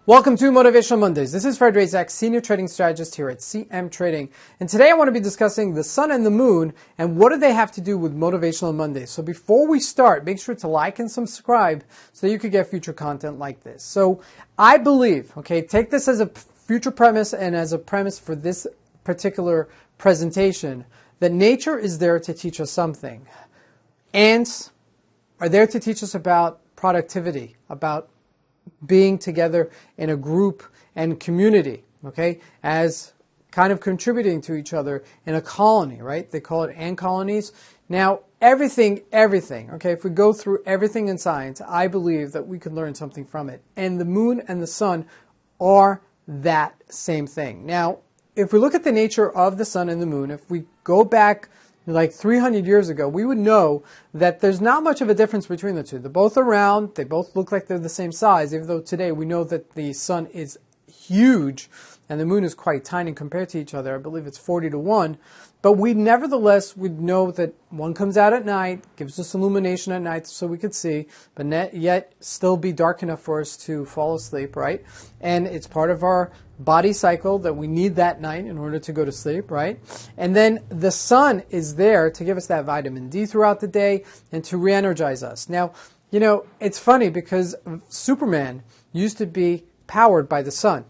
Welcome to Motivational Mondays. This is Fred Razak, Senior Trading Strategist here at CMTrading. And today I want to be discussing the sun and the moon and what do they have to do with Motivational Mondays. So before we start, make sure to like and subscribe so you could get future content like this. So I believe, take this as a future premise and as a premise for this particular presentation, that nature is there to teach us something. Ants are there to teach us about productivity, about being together in a group and community, as kind of contributing to each other in a colony, right? They call it ant colonies. Now, everything, if we go through everything in science, I believe that we could learn something from it. And the moon and the sun are that same thing. Now, if we look at the nature of the sun and the moon, if we go back like 300 years ago, we would know that there's not much of a difference between the two. They're both around, they both look like they're the same size, even though today we know that the sun is huge and the moon is quite tiny compared to each other. I believe it's 40 to 1. But we nevertheless would know that one comes out at night, gives us illumination at night so we could see, but yet still be dark enough for us to fall asleep, right? And it's part of our body cycle that we need that night in order to go to sleep, right? And then the sun is there to give us that vitamin D throughout the day and to re-energize us. Now, it's funny because Superman used to be powered by the sun.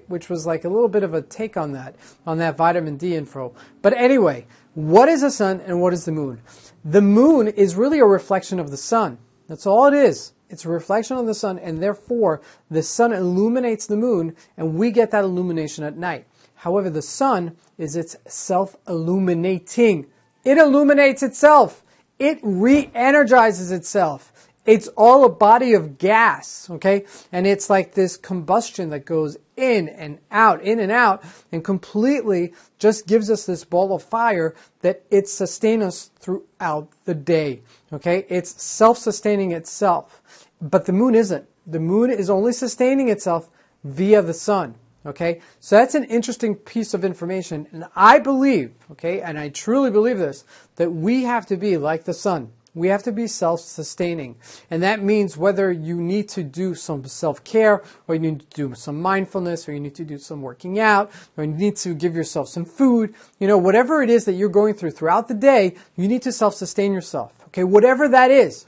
Which was like a little bit of a take on that vitamin D info. But anyway, what is the sun and what is the moon? The moon is really a reflection of the sun. That's all it is. It's a reflection of the sun, and therefore the sun illuminates the moon, and we get that illumination at night. However, the sun is its self-illuminating. It illuminates itself. It re-energizes itself. It's all a body of gas, And it's like this combustion that goes in and out, and completely just gives us this ball of fire that it sustains us throughout the day, It's self-sustaining itself. But the moon isn't. The moon is only sustaining itself via the sun, So that's an interesting piece of information. And I believe, and I truly believe this, that we have to be like the sun. We have to be self-sustaining. And that means whether you need to do some self-care, or you need to do some mindfulness, or you need to do some working out, or you need to give yourself some food, whatever it is that you're going throughout the day, you need to self-sustain yourself, whatever that is,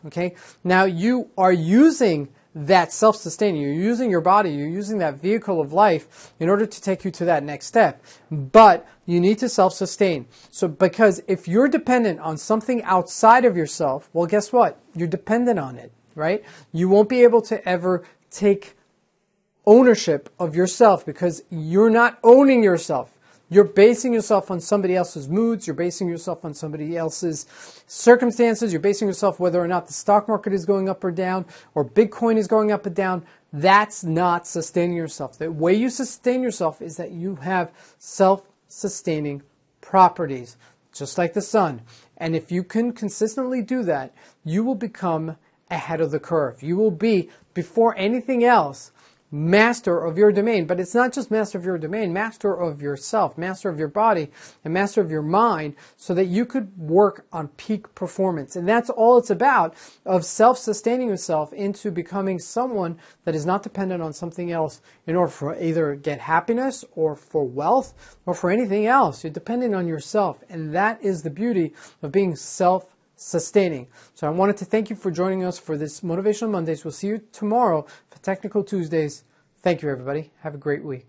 Now, you are using that self-sustaining, you're using your body, you're using that vehicle of life in order to take you to that next step. But you need to self-sustain. So because if you're dependent on something outside of yourself, well, guess what? You're dependent on it, right? You won't be able to ever take ownership of yourself because you're not owning yourself. You're basing yourself on somebody else's moods. You're basing yourself on somebody else's circumstances. You're basing yourself whether or not the stock market is going up or down, or Bitcoin is going up or down. That's not sustaining yourself. The way you sustain yourself is that you have self-sustaining properties, just like the sun. And if you can consistently do that, you will become ahead of the curve. You will be, before anything else, master of your domain. But it's not just master of your domain, master of yourself, master of your body, and master of your mind, so that you could work on peak performance. And that's all it's about, of self-sustaining yourself into becoming someone that is not dependent on something else in order for either get happiness or for wealth or for anything else. You're dependent on yourself. And that is the beauty of being self-sustaining. So I wanted to thank you for joining us for this Motivational Mondays. We'll see you tomorrow for Technical Tuesdays. Thank you, everybody. Have a great week.